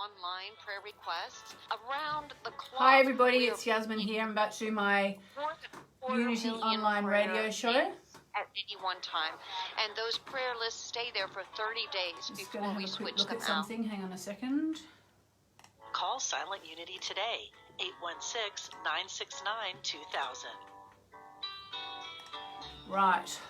online prayer requests around the clock. Hi everybody, it's Yasmin here. I'm about to do my Unity Online radio show. At any one time, and those prayer lists stay there for 30 days Just before we switch them out. Look at something. Hang on a second. Call Silent Unity today, 816-969-2000. Right.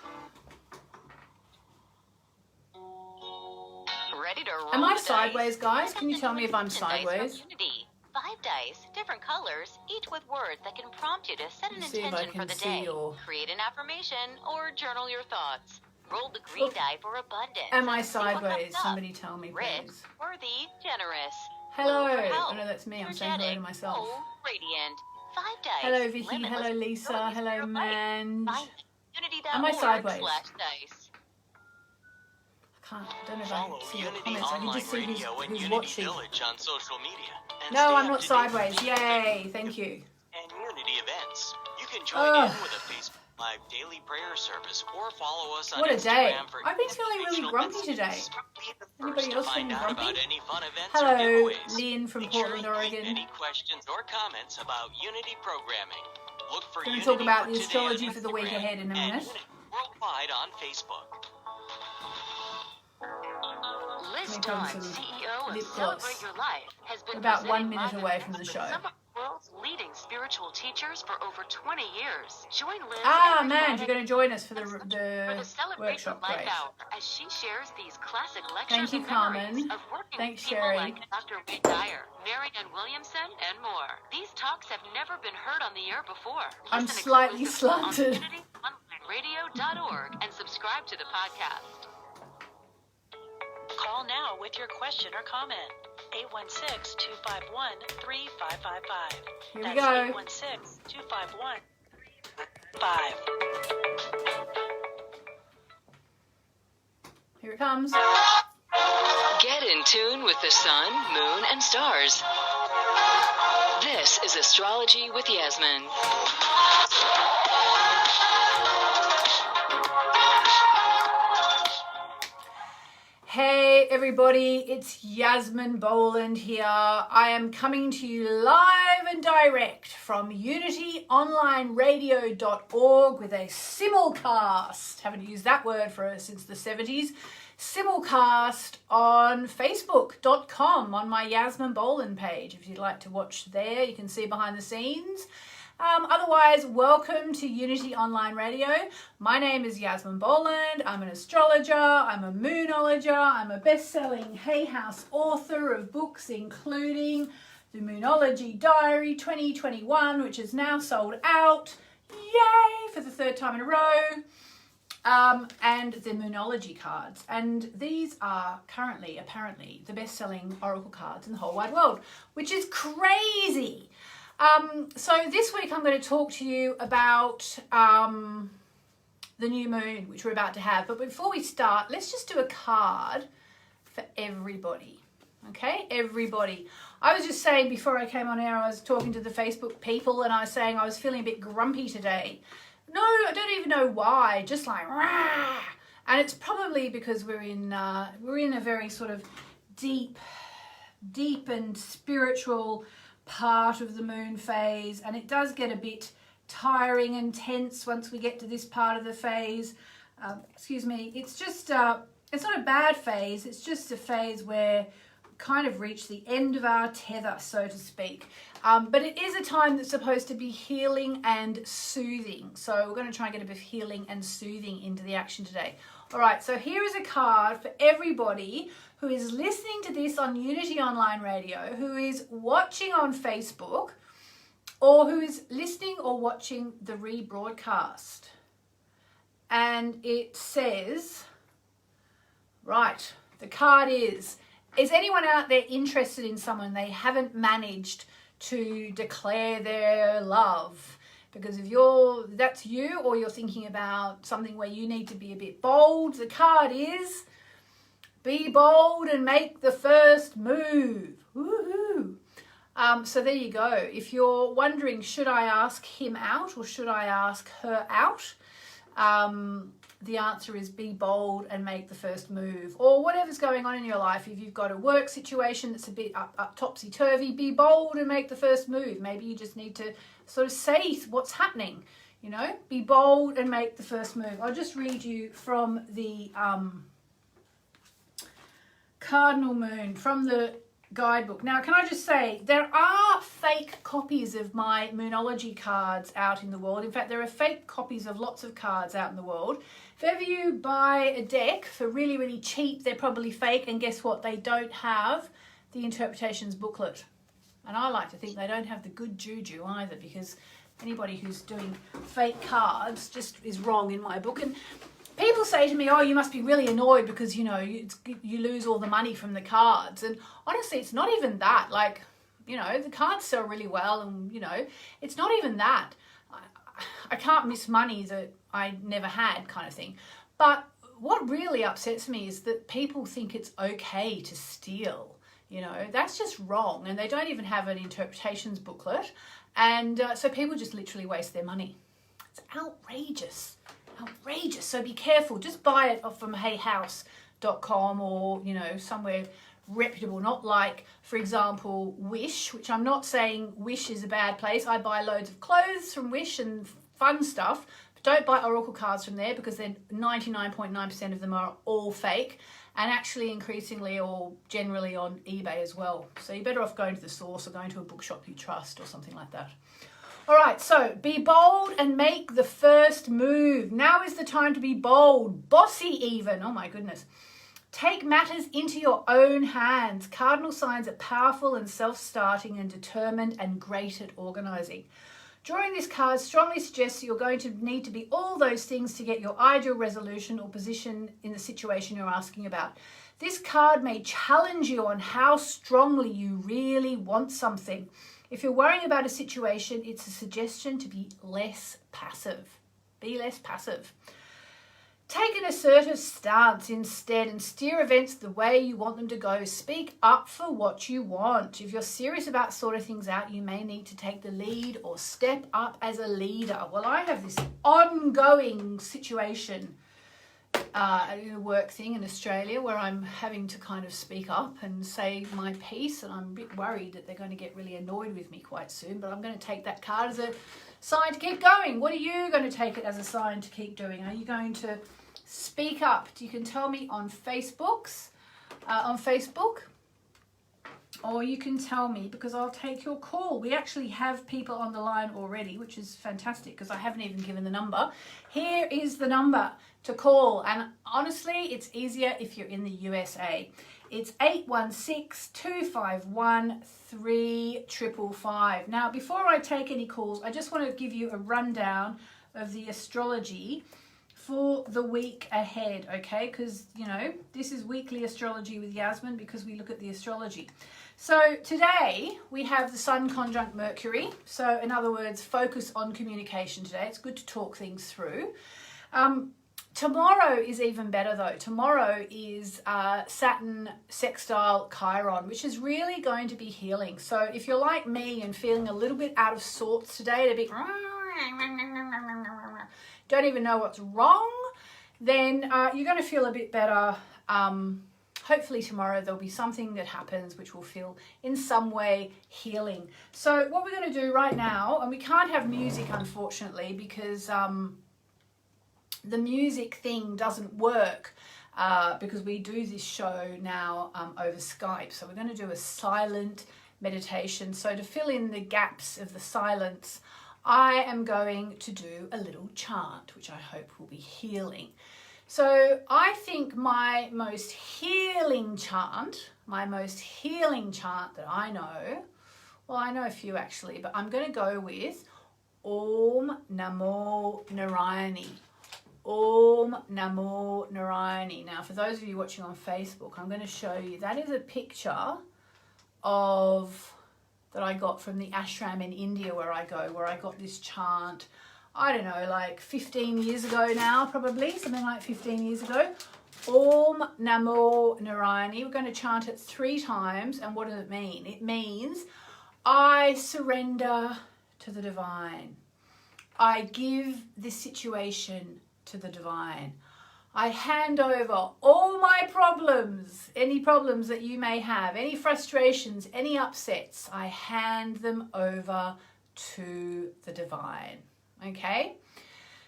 Ready to roll. Am I the sideways, dice? guys? Can you tell me if I'm Dice from sideways? Unity. 5 dice, different colors, each with words that can prompt you to set an Let's see if I intention for can the see day, your... create an affirmation, or journal your thoughts. Roll the green die for abundance. Am I See what comes sideways? up. Somebody tell me, Rich, please. worthy, generous. Hello. Blue for health. Oh no, that's me. I'm saying hello to Energetic, myself. bold, radiant. 5 dice. Hello Vicky. Limitless Hello Lisa. abilities for Hello your life. Mange. Find unity.org Am I sideways? /dice. I don't know if I Follow can see your Unity comments. I can Online just see Radio and who's Unity watching. Village on social media. And No, stay I'm up not to date sideways. with Yay! Thank you. and Unity events. You can join in with a Facebook Live daily prayer service or follow us on What a day. Instagram for I've been feeling really educational grumpy messages. today. Be the Anybody first to else find feeling out grumpy? about any fun events Hello, or giveaways. Lynn from Make sure Portland, you leave Oregon. any questions or comments about Unity programming. Look for Going to Unity talk about for the Today astrology on for the week Instagram ahead in a and minute. Unity Worldwide on Facebook. Liz Here Dawn, comes some CEO of lip Celebrate gloss. Your Life, has been About 1 presenting minute live away from the events show. with some of the world's leading spiritual teachers for over 20 years. Join Liz Ah, every man, Friday you're going to join us for the for the Celebrate Your workshop. Life Great. Hour as she shares these classic lectures Thank you, and memories Carmen. of working Thanks, with people Sherry. like Dr. Reed Dyer, Marianne Williamson, and more. These talks have never been heard on the air before. I'm Listen slightly exclusively slanted. on UnityOnlineRadio.org and subscribe to the podcast. Call now with your question or comment. 816-251-3555. Here we That's go. 816-251-3555. Here it comes. Get in tune with the sun, moon, and stars. This is Astrology with Yasmin. Hey everybody, it's Yasmin Boland here. I am coming to you live and direct from UnityOnlineRadio.org with a simulcast. Haven't used that word since the 70s. Simulcast on Facebook.com on my Yasmin Boland page. If you'd like to watch there, you can see behind the scenes. Otherwise, welcome to Unity Online Radio. My name is Yasmin Boland. I'm an astrologer, I'm a moonologer, I'm a best-selling Hay House author of books including The Moonology Diary 2021, which is now sold out, yay, for the third time in a row, and the Moonology cards. And these are currently, apparently, the best-selling oracle cards in the whole wide world, which is crazy. So this week I'm going to talk to you about the new moon, which we're about to have. But before we start, let's just do a card for everybody. Okay, everybody. I was just saying before I came on air, I was talking to the Facebook people and I was saying I was feeling a bit grumpy today. No, I don't even know why, just like, rah! And it's probably because we're in a very sort of deep and spiritual part of the moon phase, and it does get a bit tiring and tense once we get to this part of the phase. Excuse me, it's just it's not a bad phase, it's just a phase where we kind of reach the end of our tether, so to speak. But it is a time that's supposed to be healing and soothing, so we're going to try and get a bit of healing and soothing into the action today. All right, so here is a card for everybody who is listening to this on Unity Online Radio, who is watching on Facebook, or who is listening or watching the rebroadcast. And it says, right, the card is anyone out there interested in someone they haven't managed to declare their love? Because if that's you, or you're thinking about something where you need to be a bit bold, the card is be bold and make the first move. Woohoo! So there you go. If you're wondering, should I ask him out or should I ask her out? the answer is be bold and make the first move. Or whatever's going on in your life, if you've got a work situation that's a bit up topsy-turvy, be bold and make the first move. Maybe you just need to sort of say what's happening, you know, be bold and make the first move. I'll just read you from the Cardinal Moon, from the guidebook. Now, can I just say, there are fake copies of my Moonology cards out in the world. In fact, there are fake copies of lots of cards out in the world. If ever you buy a deck for really, really cheap, they're probably fake, and guess what? They don't have the interpretations booklet. And I like to think they don't have the good juju either, because anybody who's doing fake cards just is wrong in my book. And people say to me, oh, you must be really annoyed because, you know, you lose all the money from the cards. And honestly, it's not even that. Like, you know, the cards sell really well, and, you know, it's not even that. I can't miss money that I never had, kind of thing. But what really upsets me is that people think it's okay to steal. You know, that's just wrong. And they don't even have an interpretations booklet. And so people just literally waste their money. It's outrageous. Outrageous. So be careful. Just buy it off from heyhouse.com or, you know, somewhere reputable, not like, for example, Wish, which I'm not saying Wish is a bad place. I buy loads of clothes from Wish and fun stuff, but don't buy oracle cards from there, because then 99.9% of them are all fake, and actually increasingly or generally on eBay as well. So you're better off going to the source or going to a bookshop you trust or something like that. All right, so be bold and make the first move. Now is the time to be bold, bossy even. Oh my goodness. Take matters into your own hands. Cardinal signs are powerful and self-starting and determined and great at organising. Drawing this card strongly suggests that you're going to need to be all those things to get your ideal resolution or position in the situation you're asking about. This card may challenge you on how strongly you really want something. If you're worrying about a situation, it's a suggestion to be less passive. Be less passive. Take an assertive stance instead and steer events the way you want them to go. Speak up for what you want. If you're serious about sorting things out, you may need to take the lead or step up as a leader. Well, I have this ongoing situation in a work thing in Australia where I'm having to kind of speak up and say my piece, and I'm a bit worried that they're going to get really annoyed with me quite soon, but I'm going to take that card as a sign to keep going. What are you going to take it as a sign to keep doing? Are you going to speak up? You can tell me on Facebook, or you can tell me, because I'll take your call. We actually have people on the line already, which is fantastic because I haven't even given the number. Here is the number to call, and honestly, it's easier if you're in the USA. It's 816-251-3555. Now, before I take any calls, I just want to give you a rundown of the astrology for the week ahead, okay? Because, you know, this is weekly astrology with Yasmin because we look at the astrology. So today we have the Sun conjunct Mercury. So in other words, focus on communication today. It's good to talk things through. Tomorrow is even better though. Tomorrow is Saturn sextile Chiron, which is really going to be healing. So if you're like me and feeling a little bit out of sorts today, a bit don't even know what's wrong, then you're going to feel a bit better. Hopefully tomorrow there'll be something that happens which will feel in some way healing. So what we're going to do right now, and we can't have music unfortunately because the music thing doesn't work because we do this show now over Skype. So we're going to do a silent meditation. So to fill in the gaps of the silence, I am going to do a little chant, which I hope will be healing. So I think my most healing chant that I know, well, I know a few actually, but I'm going to go with Om Namo Narayani. Om Namo Narayani. Now, for those of you watching on Facebook, I'm going to show you, that is a picture of that I got from the ashram in India where I go, where I got this chant, I don't know, like 15 years ago now, probably, something like 15 years ago. Om Namo Narayani. We're going to chant it 3 times. And what does it mean? It means I surrender to the divine. I give this situation to the divine. I hand over all my problems, any problems that you may have, any frustrations, any upsets, I hand them over to the divine. Okay?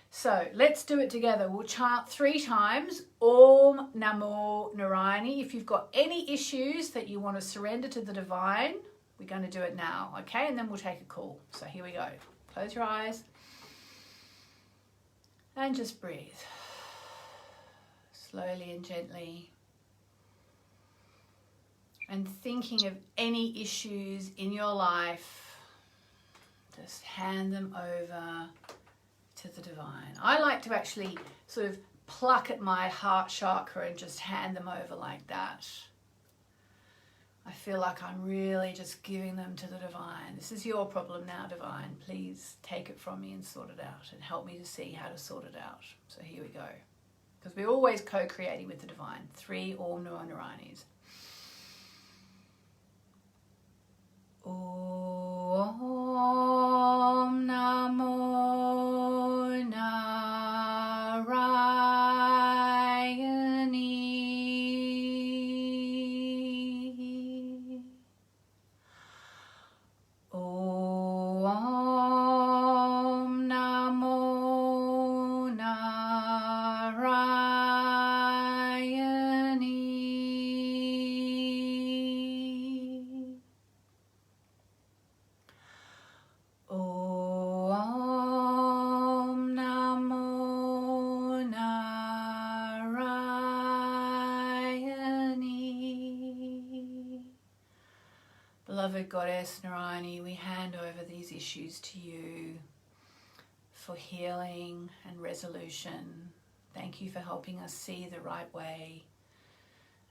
So let's do it together. We'll chant 3 times, Om Namo Narayani. If you've got any issues that you want to surrender to the divine, we're going to do it now, okay? And then we'll take a call. So here we go. Close your eyes and just breathe. Slowly and gently. And thinking of any issues in your life, just hand them over to the divine. I like to actually sort of pluck at my heart chakra and just hand them over like that. I feel like I'm really just giving them to the divine. This is your problem now, divine. Please take it from me and sort it out and help me to see how to sort it out. So here we go. Because we're always co-creating with the divine. 3 Om Namo Narayanis. Om Namo Narayani. Om Namo Narayani. Om Namo Narayani. Beloved Goddess Narayani, we hand over these issues to you for healing and resolution. Thank you for helping us see the right way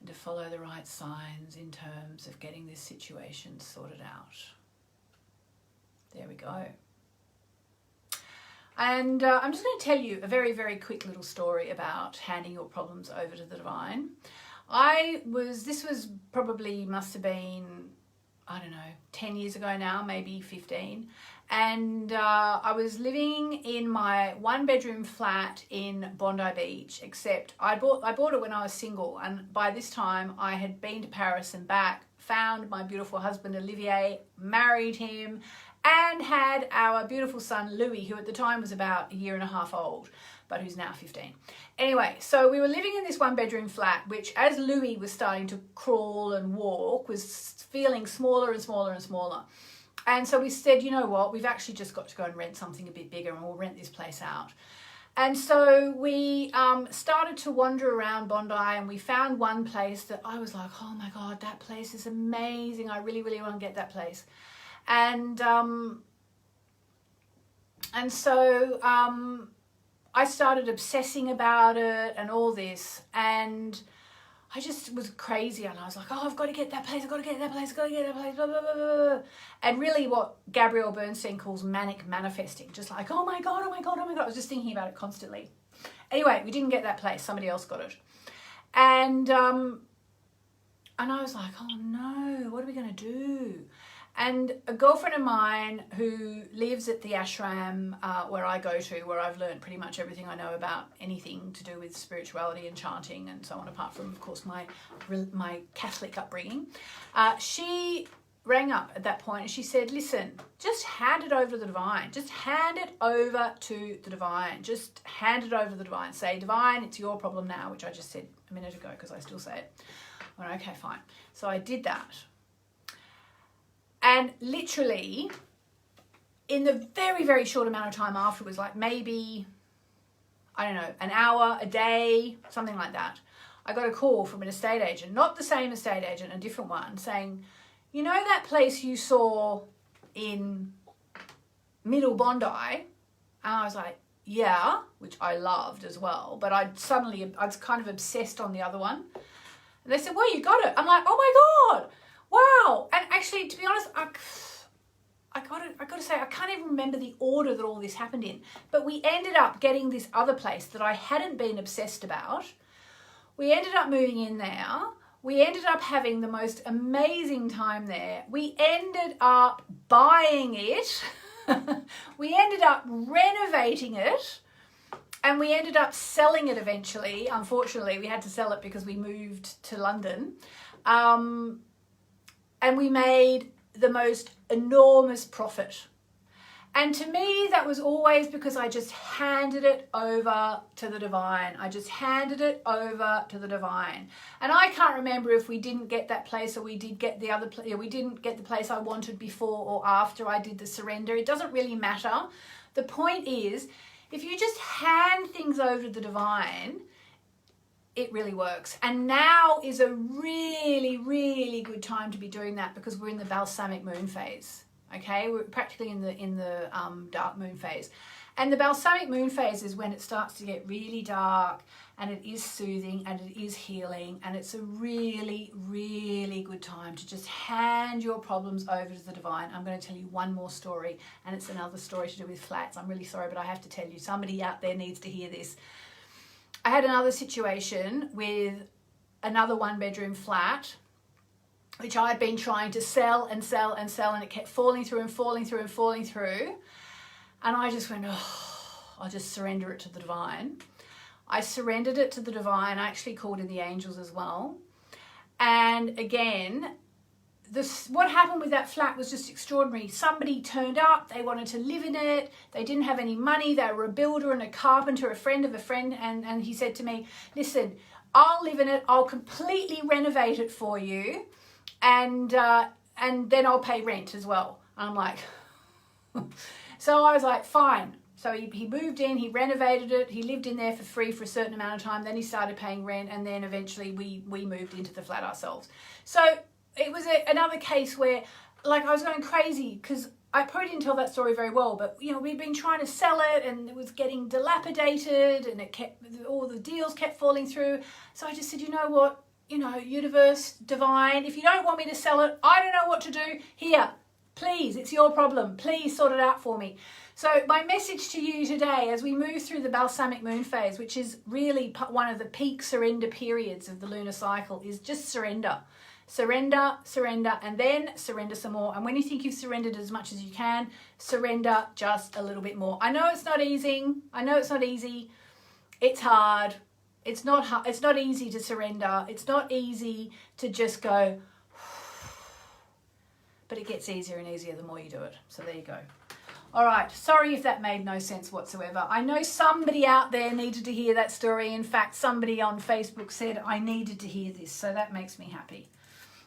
and to follow the right signs in terms of getting this situation sorted out. There we go. And I'm just going to tell you a very, very quick little story about handing your problems over to the divine. This was probably, must have been, I don't know, 10 years ago now, maybe 15. And I was living in my 1-bedroom flat in Bondi Beach, except I bought it when I was single. And by this time I had been to Paris and back, found my beautiful husband Olivier, married him, and had our beautiful son Louis, who at the time was about 1.5 years old, but who's now 15. Anyway, so we were living in this 1-bedroom flat, which as Louis was starting to crawl and walk, was feeling smaller and smaller and smaller. And so we said, you know what, we've actually just got to go and rent something a bit bigger and we'll rent this place out. And so we started to wander around Bondi, and we found one place that I was like, oh my God, that place is amazing. I really, really want to get that place. And so I started obsessing about it and all this, and I just was crazy, and I was like, oh, I've got to get that place, I've got to get that place, I've got to get that place, blah, blah, blah, blah. And really what Gabrielle Bernstein calls manic manifesting, just like, oh my God, oh my God, oh my God. I was just thinking about it constantly. Anyway, we didn't get that place, somebody else got it. And I was like, oh no, what are we going to do? And a girlfriend of mine who lives at the ashram where I go to, where I've learned pretty much everything I know about anything to do with spirituality and chanting and so on, apart from, of course, my Catholic upbringing, she rang up at that point and she said, listen, just hand it over to the divine. Just hand it over to the divine. Just hand it over to the divine. Say, divine, it's your problem now, which I just said a minute ago because I still say it. I went, okay, fine. So I did that. And literally, in the very, very short amount of time afterwards, like maybe, I don't know, an hour, a day, something like that, I got a call from an estate agent, not the same estate agent, a different one, saying, you know that place you saw in Middle Bondi? And I was like, yeah, which I loved as well, but I was kind of obsessed on the other one. And they said, well, you got it. I'm like, oh my God. Wow. And actually, to be honest, I got to say, I can't even remember the order that all this happened in. But we ended up getting this other place that I hadn't been obsessed about. We ended up moving in there. We ended up having the most amazing time there. We ended up buying it. We ended up renovating it. And we ended up selling it eventually. Unfortunately, we had to sell it because we moved to London. And we made the most enormous profit. And to me, that was always because I just handed it over to the divine. I just handed it over to the divine. And I can't remember if we didn't get that place or we did get the other place. We didn't get the place I wanted before or after I did the surrender. It doesn't really matter. The point is, if you just hand things over to the divine, it really works. And now is a really, really good time to be doing that because we're in the balsamic moon phase. Okay, we're practically in the dark moon phase. And the balsamic moon phase is when it starts to get really dark, and it is soothing and it is healing, and it's a really, really good time to just hand your problems over to the divine. I'm going to tell you one more story, and it's another story to do with flats. I'm really sorry, but I have to tell you, somebody out there needs to hear this. I had another situation with another one-bedroom flat, which I'd been trying to sell and sell and sell, and it kept falling through and falling through and falling through. And I just went, oh, I'll just surrender it to the divine. I surrendered it to the divine. I actually called in the angels as well. And again, what happened with that flat was just extraordinary. Somebody turned up, they wanted to live in it, they didn't have any money, they were a builder and a carpenter, a friend of a friend, and he said to me, listen, I'll live in it, I'll completely renovate it for you, and then I'll pay rent as well. I'm like, so I was like, fine. So he moved in, he renovated it, he lived in there for free for a certain amount of time, then he started paying rent, and then eventually we moved into the flat ourselves. So it was another case where, like, I was going crazy because I probably didn't tell that story very well, but, you know, we'd been trying to sell it and it was getting dilapidated and all the deals kept falling through. So I just said, you know what, you know, universe, divine, if you don't want me to sell it, I don't know what to do. Here, please, it's your problem. Please sort it out for me. So my message to you today, as we move through the balsamic moon phase, which is really one of the peak surrender periods of the lunar cycle, is just surrender. Surrender, surrender, and then surrender some more. And when you think you've surrendered as much as you can, surrender just a little bit more. I know it's not easy. I know it's not easy. It's hard. It's not easy to surrender. It's not easy to just go, but it gets easier and easier the more you do it. So there you go. All right, sorry if that made no sense whatsoever. I know somebody out there needed to hear that story. In fact, somebody on Facebook said I needed to hear this, so that makes me happy.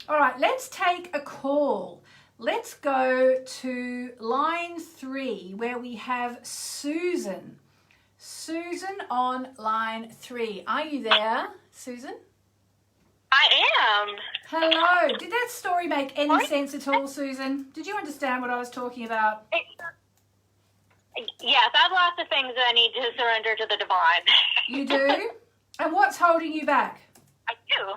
All right, let's take a call. Let's go to line 3 where we have Susan. Susan on line 3. Are you there, Susan? I am. Hello. Did that story make any sense at all, Susan? Did you understand what I was talking about? Yes, I have lots of things that I need to surrender to the divine. You do? And what's holding you back? I do.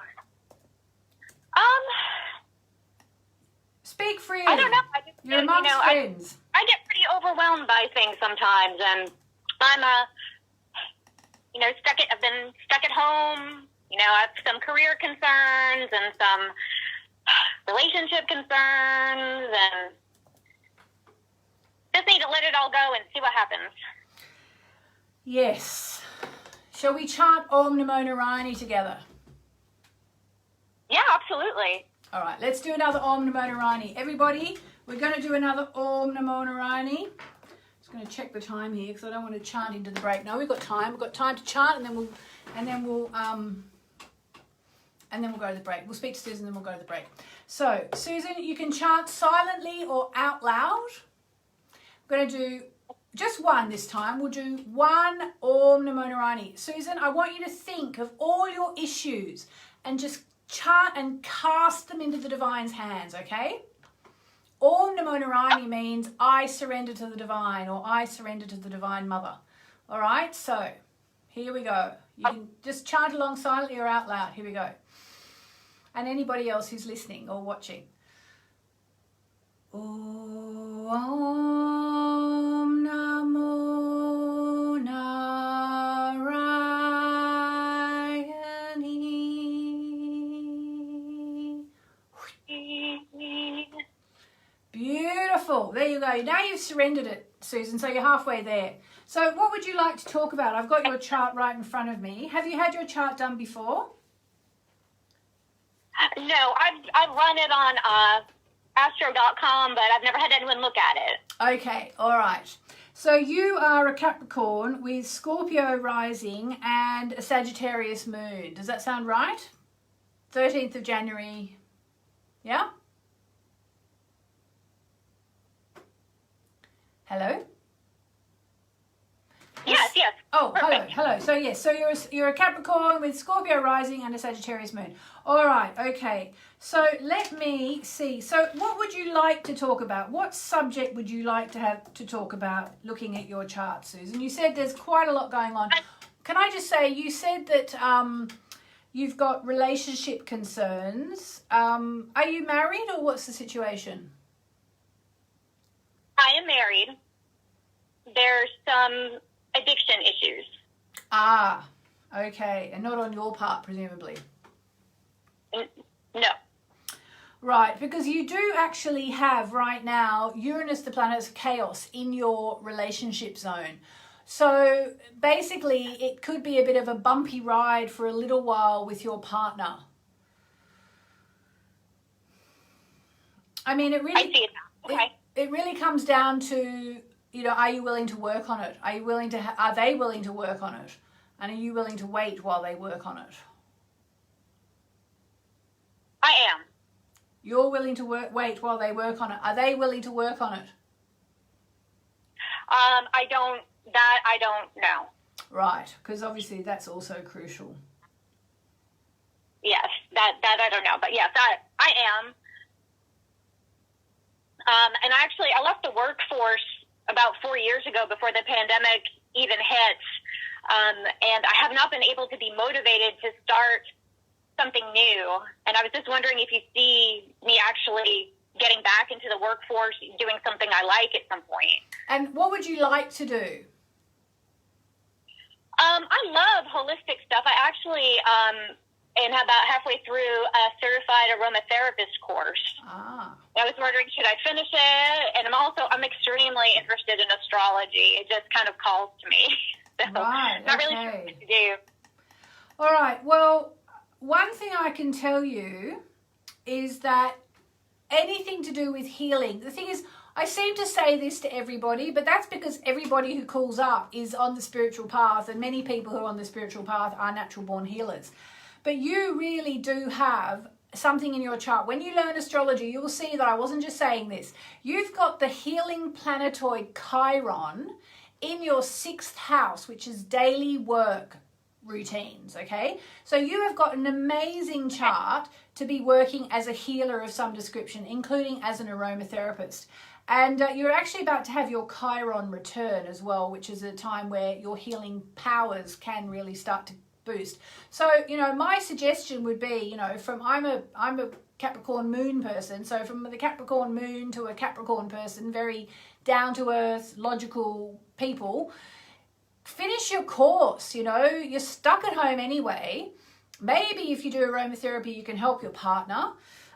Speak freely. I don't know. You're amongst friends. I get pretty overwhelmed by things sometimes, and I'm I've been stuck at home. You know, I have some career concerns and some relationship concerns, and just need to let it all go and see what happens. Yes. Shall we chant Om Namo Narayani together? Yeah, absolutely. All right, let's do another Om Namo Narayani. Everybody, we're going to do another Om Namo Narayani. Just going to check the time here because I don't want to chant into the break. No, we've got time. We've got time to chant, and then we'll go to the break. We'll speak to Susan, then we'll go to the break. So, Susan, you can chant silently or out loud. We're going to do just one this time. We'll do one Om Namo Narayani. Susan, I want you to think of all your issues and just chant and cast them into the divine's hands, okay? Om Namo Narayani means I surrender to the divine, or I surrender to the divine mother. All right, so here we go. You can just chant along silently or out loud. Here we go. And anybody else who's listening or watching. Om Namo Narayani. Beautiful. There you go. Now you've surrendered it, Susan, so you're halfway there. So what would you like to talk about? I've got your chart right in front of me. Have you had your chart done before? No, I've run it on astro.com, but I've never had anyone look at it. Okay, all right. So you are a Capricorn with Scorpio rising and a Sagittarius moon. Does that sound right? 13th of January. Yeah? Hello? Yes. Oh, Perfect. hello. So yes, so you're a Capricorn with Scorpio rising and a Sagittarius moon. All right, okay. So let me see. So what would you like to talk about? What subject would you like to have to talk about looking at your chart, Susan? You said there's quite a lot going on. Can I just say, you said that you've got relationship concerns. Are you married or what's the situation? I am married. There's some addiction issues. Ah, okay. And not on your part, presumably. No. Right, because you do actually have right now Uranus, the planet of chaos, in your relationship zone. So basically, it could be a bit of a bumpy ride for a little while with your partner. I mean, it really... I see it now. Okay. It really comes down to, are you willing to work on it? Are they willing to work on it? And are you willing to wait while they work on it? I am. You're willing to wait while they work on it. Are they willing to work on it? I don't know. Right, because obviously that's also crucial. Yes, that I don't know. But yes, I am. And actually, I left the workforce about 4 years ago before the pandemic even hit. And I have not been able to be motivated to start something new. And I was just wondering if you see me actually getting back into the workforce, doing something I like at some point. And what would you like to do? I love holistic stuff. I actually am about halfway through a certified aromatherapist course. Ah. I was wondering, should I finish it? And I'm extremely interested in astrology. It just kind of calls to me. So Right, not really okay. sure what to do. All right, well, one thing I can tell you is that anything to do with healing, the thing is, I seem to say this to everybody, but that's because everybody who calls up is on the spiritual path, and many people who are on the spiritual path are natural born healers. But you really do have something in your chart. When you learn astrology, you will see that I wasn't just saying this. You've got the healing planetoid Chiron in your 6th house, which is daily work routines, okay? So you have got an amazing chart to be working as a healer of some description, including as an aromatherapist. And you're actually about to have your Chiron return as well, which is a time where your healing powers can really start to boost. So, my suggestion would be, I'm a Capricorn moon person, so from the Capricorn moon to a Capricorn person, very down to earth, logical people, finish your course. You're stuck at home anyway. Maybe if you do aromatherapy, you can help your partner.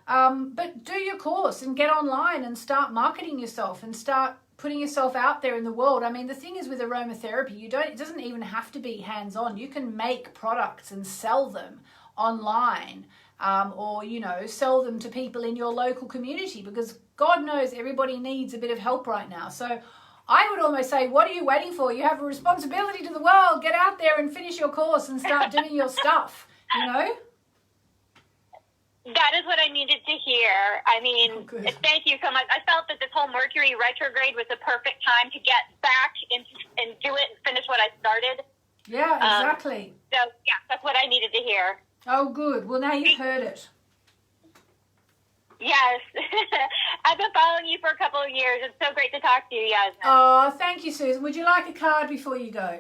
But do your course and get online and start marketing yourself and start putting yourself out there in the world. I mean, the thing is with aromatherapy, it doesn't even have to be hands-on. You can make products and sell them online, or, sell them to people in your local community, because God knows everybody needs a bit of help right now. So I would almost say, what are you waiting for? You have a responsibility to the world. Get out there and finish your course and start doing your stuff, That is what I needed to hear. I mean, thank you so much. I felt that this whole Mercury retrograde was the perfect time to get back and do it and finish what I started. Yeah, exactly. So, yeah, that's what I needed to hear. Oh, good. Well, now you've heard it. Yes. I've been following you for a couple of years. It's so great to talk to you, Yasmin. Oh, thank you, Susan. Would you like a card before you go?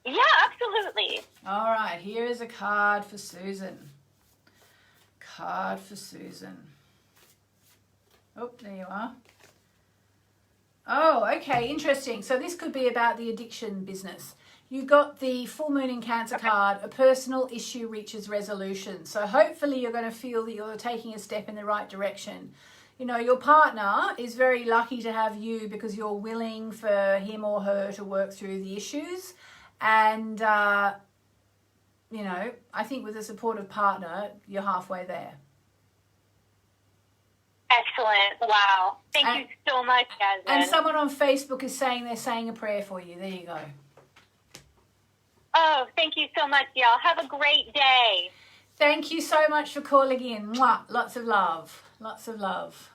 Yeah, absolutely. All right, here is a card for Susan. Card for Susan. Oh, there you are. Oh, okay, interesting. So this could be about the addiction business. You've got the full moon in Cancer card, a personal issue reaches resolution. So hopefully you're going to feel that you're taking a step in the right direction. you know, your partner is very lucky to have you because you're willing for him or her to work through the issues. And, you know, I think with a supportive partner, you're halfway there. Excellent. Wow. Thank you so much, Yasmin. And someone on Facebook is saying they're saying a prayer for you. There you go. Oh, thank you so much, y'all. Have a great day. Thank you so much for calling in. Mwah. Lots of love. Lots of love.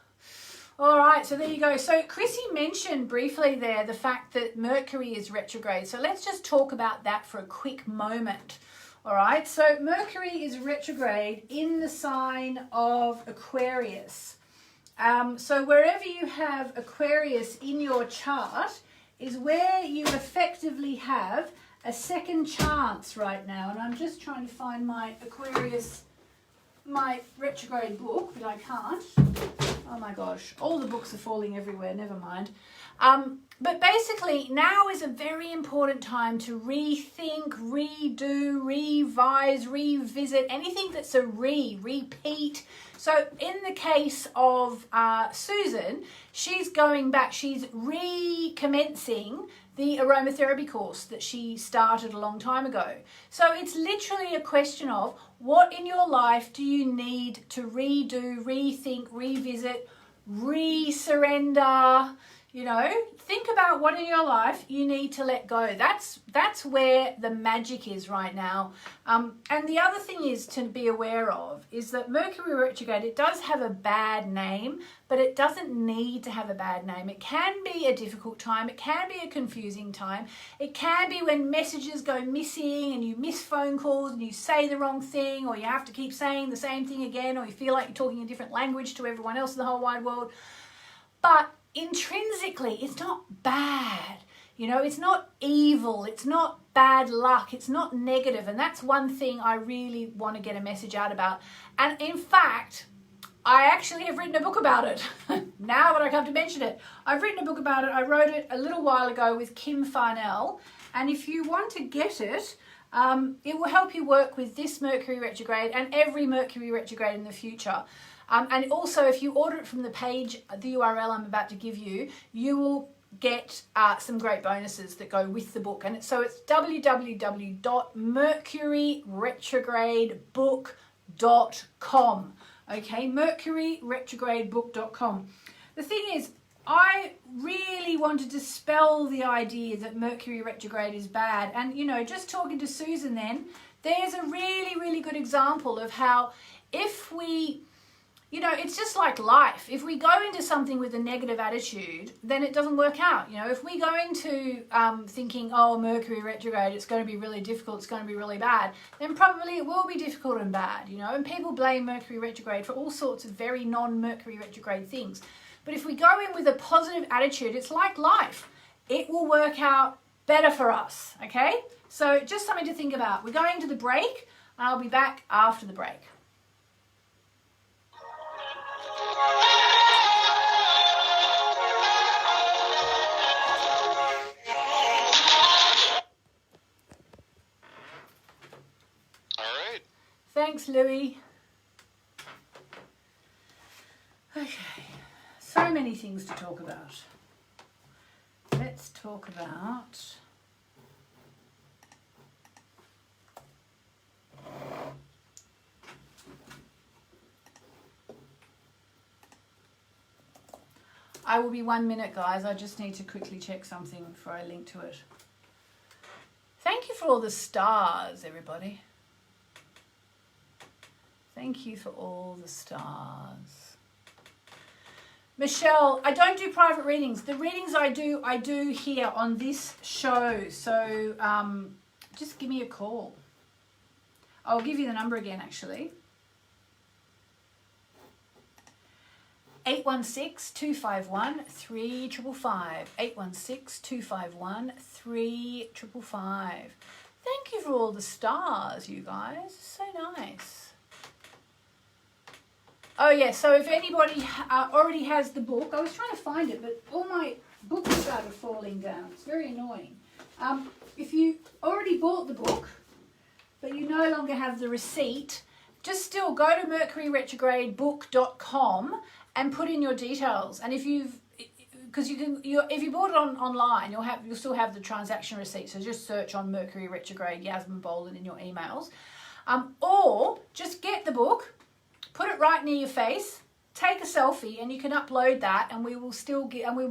All right, so there you go. So Chrissy mentioned briefly there the fact that Mercury is retrograde. So let's just talk about that for a quick moment. All right, so Mercury is retrograde in the sign of Aquarius. So wherever you have Aquarius in your chart is where you effectively have a second chance right now. And I'm just trying to find my Aquarius, my retrograde book, but I can't. Oh my gosh, all the books are falling everywhere, never mind. But basically now is a very important time to rethink, redo, revise, revisit, anything that's a repeat. So in the case of Susan, she's going back, she's recommencing the aromatherapy course that she started a long time ago. So it's literally a question of what in your life do you need to redo, rethink, revisit, re-surrender. You know, think about what in your life you need to let go. That's where the magic is right now. And the other thing is to be aware of is that Mercury retrograde, it does have a bad name, but it doesn't need to have a bad name. It can be a difficult time. It can be a confusing time. It can be when messages go missing and you miss phone calls and you say the wrong thing, or you have to keep saying the same thing again, or you feel like you're talking a different language to everyone else in the whole wide world. But intrinsically, it's not bad. You know, it's not evil. It's not bad luck. It's not negative. And that's one thing I really want to get a message out about. And in fact, I actually have written a book about it. Now that I come to mention it, I've written a book about it. I wrote it a little while ago with Kim Farnell. And if you want to get it, it will help you work with this Mercury retrograde and every Mercury retrograde in the future. And also, if you order it from the page, the URL I'm about to give you, you will get some great bonuses that go with the book. And so it's www.mercuryretrogradebook.com. Okay, mercuryretrogradebook.com. The thing is, I really want to dispel the idea that Mercury retrograde is bad. And, you know, just talking to Susan then, there's a really, really good example of how if we... You know, it's just like life. If we go into something with a negative attitude, then it doesn't work out. You know, if we go into thinking, oh, Mercury retrograde, it's going to be really difficult, it's going to be really bad, then probably it will be difficult and bad, you know. And people blame Mercury retrograde for all sorts of very non-Mercury retrograde things. But if we go in with a positive attitude, it's like life. It will work out better for us, okay? So just something to think about. We're going to the break, and I'll be back after the break. Thanks, Louis. Okay, so many things to talk about. Let's talk about I will be 1 minute, guys. I just need to quickly check something before I link to it. Thank you for all the stars, everybody. Thank you for all the stars. Michelle, I don't do private readings. The readings I do here on this show. So just give me a call. I'll give you the number again, actually. 816-251-3555. 816-251-3555. Thank you for all the stars, you guys. So nice. Oh, yeah, so if anybody already has the book, I was trying to find it, but all my books started falling down. It's very annoying. If you already bought the book, but you no longer have the receipt, just still go to mercuryretrogradebook.com and put in your details. And if you bought it online, you'll still have the transaction receipt. So just search on Mercury retrograde Yasmin Boland in your emails, or just get the book, put it right near your face, take a selfie, and you can upload that, and we will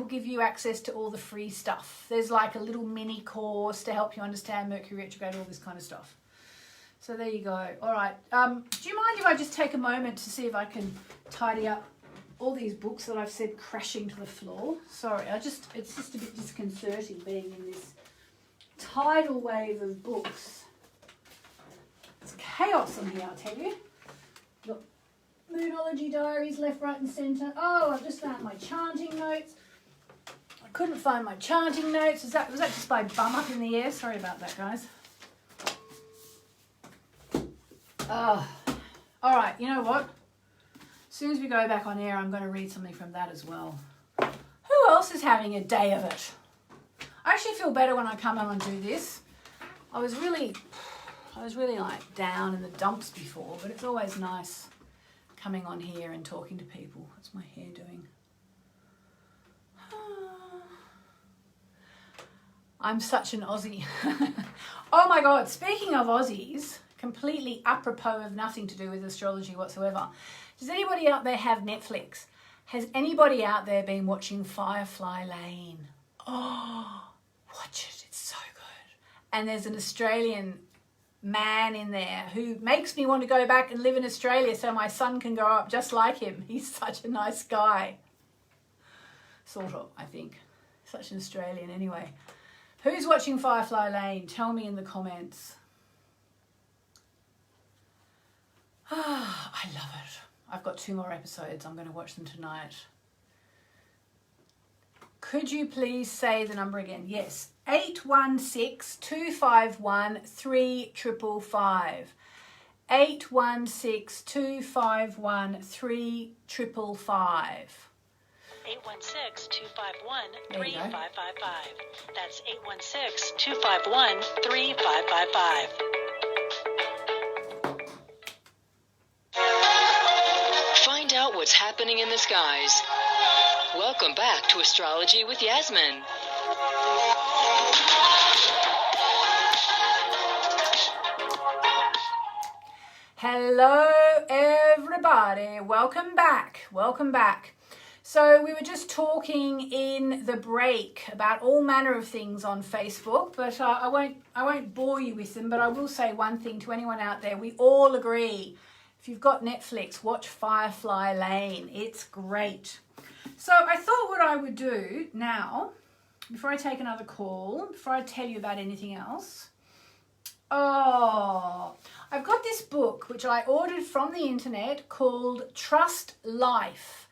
give you access to all the free stuff. There's like a little mini course to help you understand Mercury retrograde, all this kind of stuff. So there you go. All right. Do you mind if I just take a moment to see if I can tidy up all these books that I've said crashing to the floor? Sorry, it's just a bit disconcerting being in this tidal wave of books. It's chaos on here, I'll tell you. Look, Moonology diaries left, right and centre. Oh, I've just found my chanting notes. I couldn't find my chanting notes. Was that just by bum up in the air? Sorry about that, guys. All right, you know what? As soon as we go back on air, I'm going to read something from that as well. Who else is having a day of it? I actually feel better when I come on and do this. I was really like down in the dumps before, but it's always nice coming on here and talking to people. What's my hair doing? I'm such an Aussie. Oh my God, speaking of Aussies, completely apropos of nothing to do with astrology whatsoever. Does anybody out there have Netflix? Has anybody out there been watching Firefly Lane? Oh, watch it. It's so good. And there's an Australian man in there who makes me want to go back and live in Australia so my son can grow up just like him. He's such a nice guy. Sort of, I think. Such an Australian anyway. Who's watching Firefly Lane? Tell me in the comments. I love it. I've got 2 more episodes. I'm going to watch them tonight. Could you please say the number again? Yes, 816-251-3555. 816-251-3555. 816-251-3555. That's 816-251-3555. Find out what's happening in the skies. Welcome back to Astrology with Yasmin. Hello, everybody. Welcome back. Welcome back. So we were just talking in the break about all manner of things on Facebook, but I won't bore you with them. But I will say one thing to anyone out there: we all agree. If you've got Netflix, watch Firefly Lane. It's great. So I thought what I would do now, before I take another call, before I tell you about anything else. Oh, I've got this book which I ordered from the internet called Trust Life.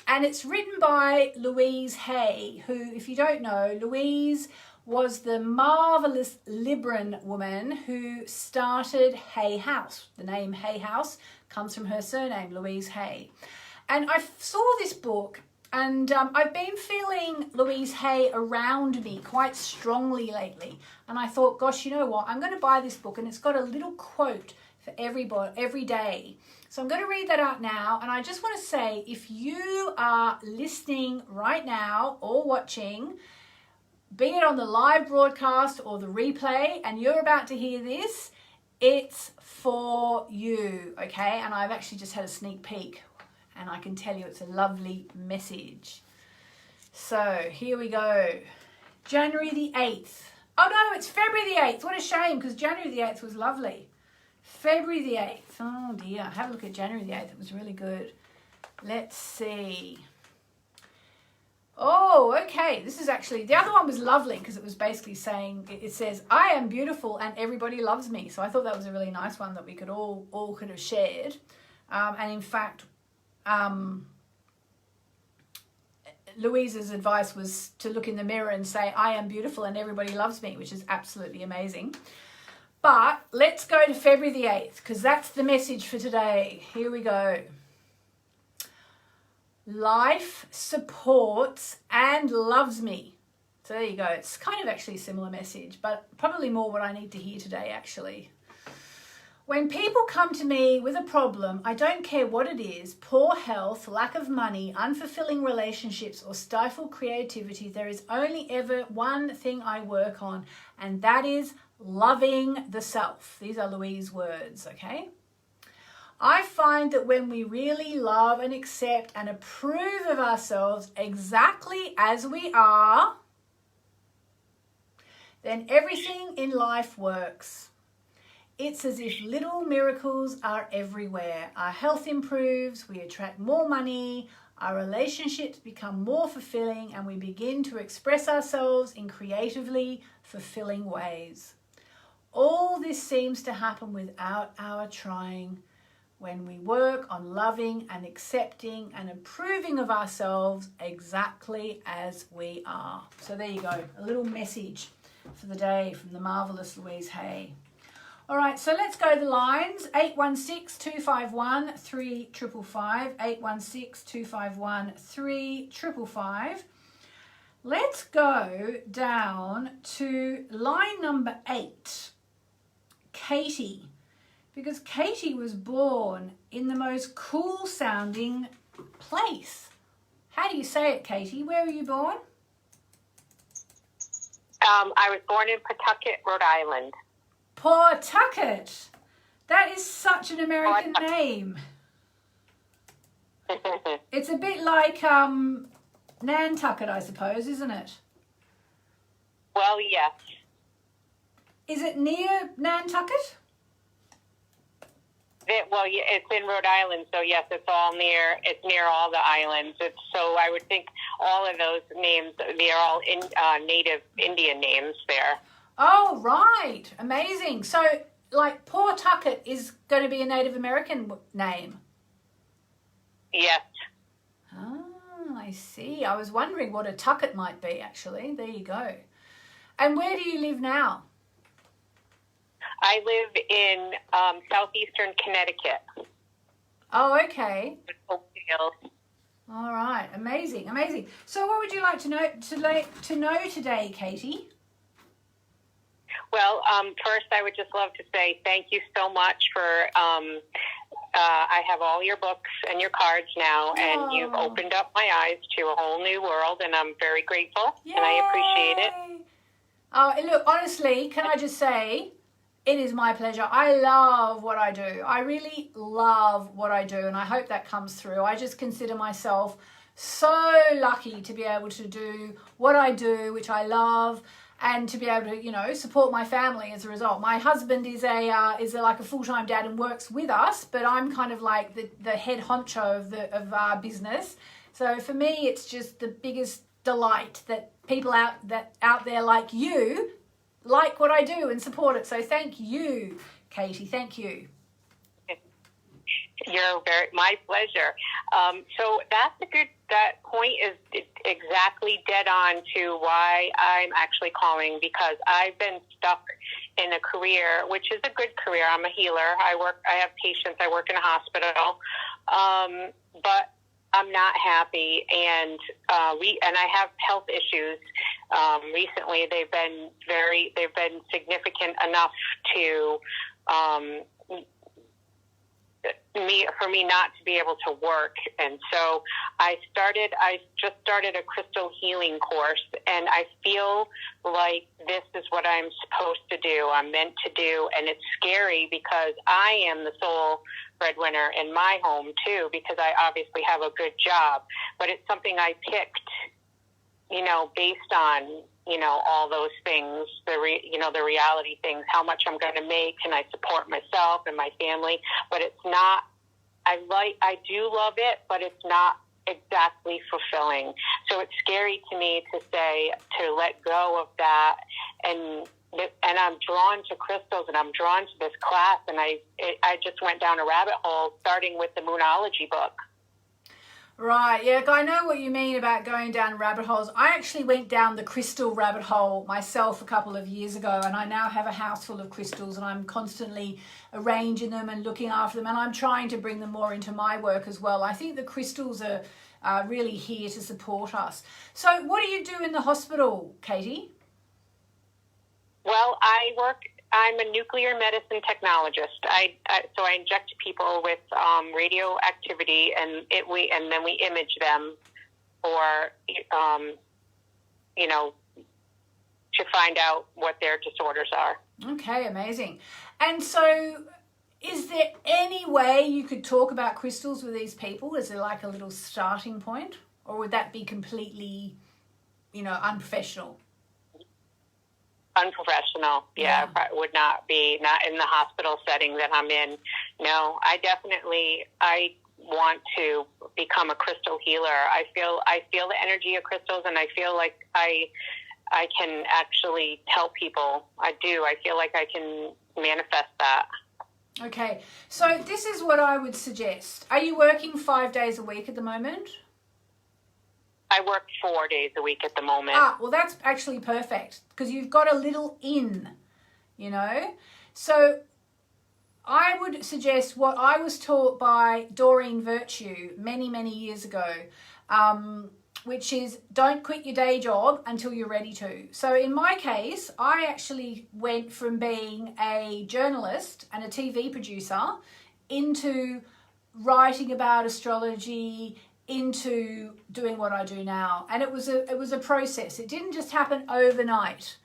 And it's written by Louise Hay, who, if you don't know, Louise was the marvellous Libran woman who started Hay House. The name Hay House comes from her surname, Louise Hay. And I saw this book, and I've been feeling Louise Hay around me quite strongly lately. And I thought, gosh, you know what? I'm going to buy this book, and it's got a little quote for everybody every day. So I'm going to read that out now. And I just want to say, if you are listening right now or watching, be it on the live broadcast or the replay, and you're about to hear this, it's for you, okay? And I've actually just had a sneak peek, and I can tell you it's a lovely message. So here we go. January the 8th. Oh no, it's February the 8th. What a shame, because January the 8th was lovely. February the 8th. Oh dear, have a look at January the 8th. It was really good. Let's see. Oh, okay. This is actually, the other one was lovely because it was basically saying, it says, I am beautiful and everybody loves me. So I thought that was a really nice one that we could all could have shared. And in fact, Louise's advice was to look in the mirror and say, I am beautiful and everybody loves me, which is absolutely amazing. But let's go to February the 8th because that's the message for today. Here we go. Life supports and loves me. So there you go. It's kind of actually a similar message, but probably more what I need to hear today, actually. When people come to me with a problem, I don't care what it is, poor health, lack of money, unfulfilling relationships, or stifled creativity, there is only ever one thing I work on, and that is loving the self. These are Louise's words, okay? I find that when we really love and accept and approve of ourselves exactly as we are, then everything in life works. It's as if little miracles are everywhere. Our health improves, we attract more money, our relationships become more fulfilling, and we begin to express ourselves in creatively fulfilling ways. All this seems to happen without our trying. When we work on loving and accepting and approving of ourselves exactly as we are. So there you go, a little message for the day from the marvellous Louise Hay. All right, so let's go the lines. 816-251-3555, 816-251-3555. Let's go down to line number 8, Katie. Because Katie was born in the most cool sounding place. How do you say it, Katie? Where were you born? I was born in Pawtucket, Rhode Island. Pawtucket. That is such an American name. It's a bit like Nantucket, I suppose, isn't it? Well, yes. Is it near Nantucket? It's in Rhode Island, so yes, it's near all the islands. So I would think all of those names, they're all native Indian names there. Oh, right. Amazing. So, like, Pawtucket is going to be a Native American name? Yes. Ah, I see. I was wondering what a tucket might be, actually. There you go. And where do you live now? I live in southeastern Connecticut. Oh, okay. Oakdale. All right. Amazing, amazing. So what would you like to know today, Katie? Well, first I would just love to say thank you so much for, I have all your books and your cards now, and you've opened up my eyes to a whole new world, and I'm very grateful. Yay! And I appreciate it. Oh, look, honestly, can I just say, it is my pleasure. I love what I do. I really love what I do, and I hope that comes through. I just consider myself so lucky to be able to do what I do, which I love, and to be able to, support my family as a result. My husband is like a full-time dad and works with us, but I'm kind of like the head honcho of our business. So for me, it's just the biggest delight that people out there like you like what I do and support it. So thank you, Katie. Thank you. My pleasure. So that point is exactly dead on to why I'm actually calling, because I've been stuck in a career, which is a good career. I'm a healer. I have patients. I work in a hospital. But I'm not happy, and I have health issues. Recently, they've been significant enough to for me not to be able to work. And so I just started a crystal healing course, and I feel like this is what I'm supposed to do. I'm meant to do, and it's scary because I am the sole breadwinner in my home too, because I obviously have a good job, but it's something I picked, based on, all those things, the reality things, how much I'm going to make, and I support myself and my family, but it's not, I do love it, but it's not exactly fulfilling. So it's scary to me to let go of that, and I'm drawn to crystals, and I'm drawn to this class, and I just went down a rabbit hole, starting with the Moonology book. Right, yeah, I know what you mean about going down rabbit holes. I actually went down the crystal rabbit hole myself a couple of years ago, and I now have a house full of crystals, and I'm constantly arranging them and looking after them, and I'm trying to bring them more into my work as well. I think the crystals are really here to support us. So what do you do in the hospital, Katie? Well, I I'm a nuclear medicine technologist. So I inject people with radioactivity, and then we image them for to find out what their disorders are. Okay, amazing. And so, is there any way you could talk about crystals with these people? Is there like a little starting point, or would that be completely, unprofessional? Unprofessional, yeah. Would not in the hospital setting that I'm in. No, I want to become a crystal healer. I feel the energy of crystals, and I feel like I can actually tell people. I do. I feel like I can manifest that. Okay, so this is what I would suggest. Are you working 5 days a week at the moment? I work 4 days a week at the moment. Well, that's actually perfect because you've got a little in, So I would suggest what I was taught by Doreen Virtue many, many years ago, which is don't quit your day job until you're ready to. So in my case, I actually went from being a journalist and a TV producer into writing about astrology, into doing what I do now. And it was a process. It didn't just happen overnight.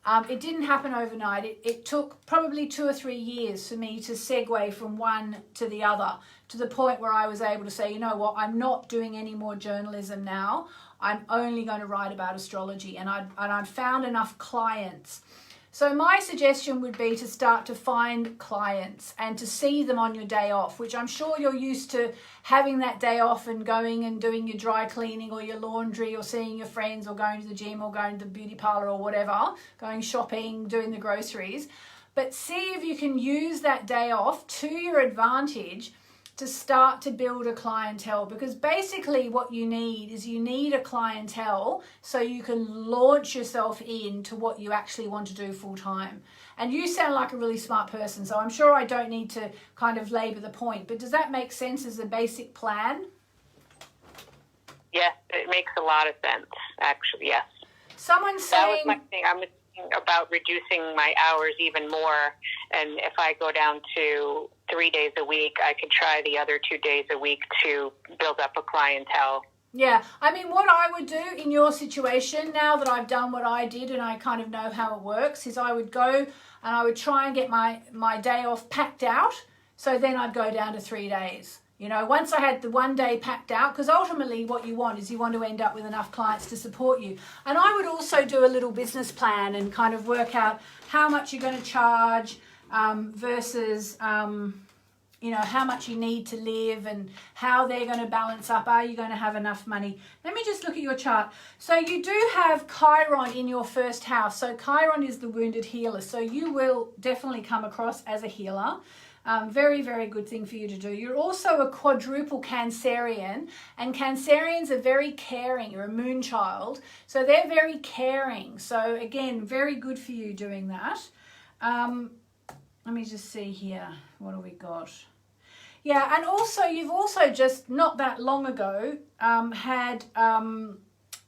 It took probably 2 or 3 years for me to segue from one to the other, to the point where I was able to say, you know what, I'm not doing any more journalism now. I'm only going to write about astrology. And I'd found enough clients. So my suggestion would be to start to find clients and to see them on your day off, which I'm sure you're used to having that day off and going and doing your dry cleaning or your laundry or seeing your friends or going to the gym or going to the beauty parlor or whatever, going shopping, doing the groceries. But see if you can use that day off to your advantage to start to build a clientele, because basically what you need is a clientele so you can launch yourself into what you actually want to do full time. And you sound like a really smart person, so I'm sure I don't need to kind of labor the point, but does that make sense as a basic plan? Yes, it makes a lot of sense, actually, yes. Someone's saying... That was my thing. I'm thinking about reducing my hours even more, and if I go down to 3 days a week, I could try the other 2 days a week to build up a clientele. Yeah, I mean, what I would do in your situation, now that I've done what I did and I kind of know how it works, is I would go and I would try and get my day off packed out. So then I'd go down to 3 days. Once I had the 1 day packed out, because ultimately what you want is you want to end up with enough clients to support you. And I would also do a little business plan and kind of work out how much you're going to charge versus... how much you need to live and how they're going to balance up. Are you going to have enough money? Let me just look at your chart. So you do have Chiron in your first house. So Chiron is the wounded healer. So you will definitely come across as a healer. Very, very good thing for you to do. You're also a quadruple Cancerian, and Cancerians are very caring. You're a moon child. So they're very caring. So again, very good for you doing that. Let me just see here. What do we got? Yeah, and also you've also just not that long ago had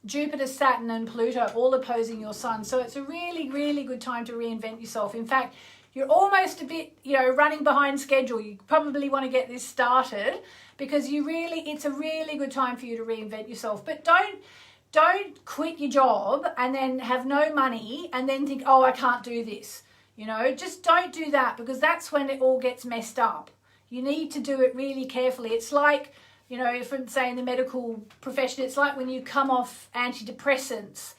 Jupiter, Saturn and Pluto all opposing your sun. So it's a really, really good time to reinvent yourself. In fact, you're almost a bit, running behind schedule. You probably want to get this started because it's a really good time for you to reinvent yourself. But don't quit your job and then have no money and then think, oh, I can't do this. Just don't do that, because that's when it all gets messed up. You need to do it really carefully. It's like, if I'm saying the medical profession, it's like when you come off antidepressants,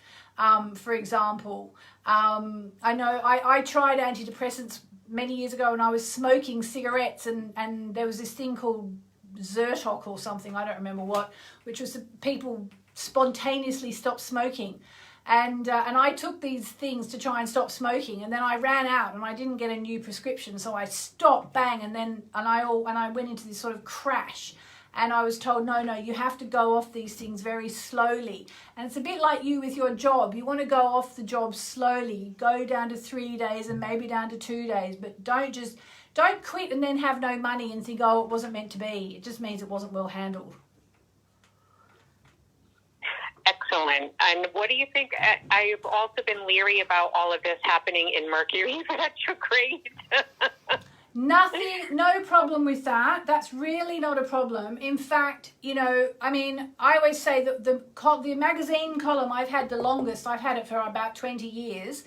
for example. I know I tried antidepressants many years ago and I was smoking cigarettes and there was this thing called Zyrtec or something, I don't remember what, which was people spontaneously stop smoking. And I took these things to try and stop smoking, and then I ran out and I didn't get a new prescription, so I stopped, bang, and I went into this sort of crash, and I was told, no, you have to go off these things very slowly. And it's a bit like you with your job. You want to go off the job slowly, go down to 3 days and maybe down to 2 days, but don't quit and then have no money and think, oh, it wasn't meant to be. It just means it wasn't well handled. Excellent. Excellent. And what do you think? I've also been leery about all of this happening in Mercury retrograde. Nothing, no problem with that. That's really not a problem. In fact, you know, I mean, I always say that the magazine column I've had the longest, I've had it for about 20 years,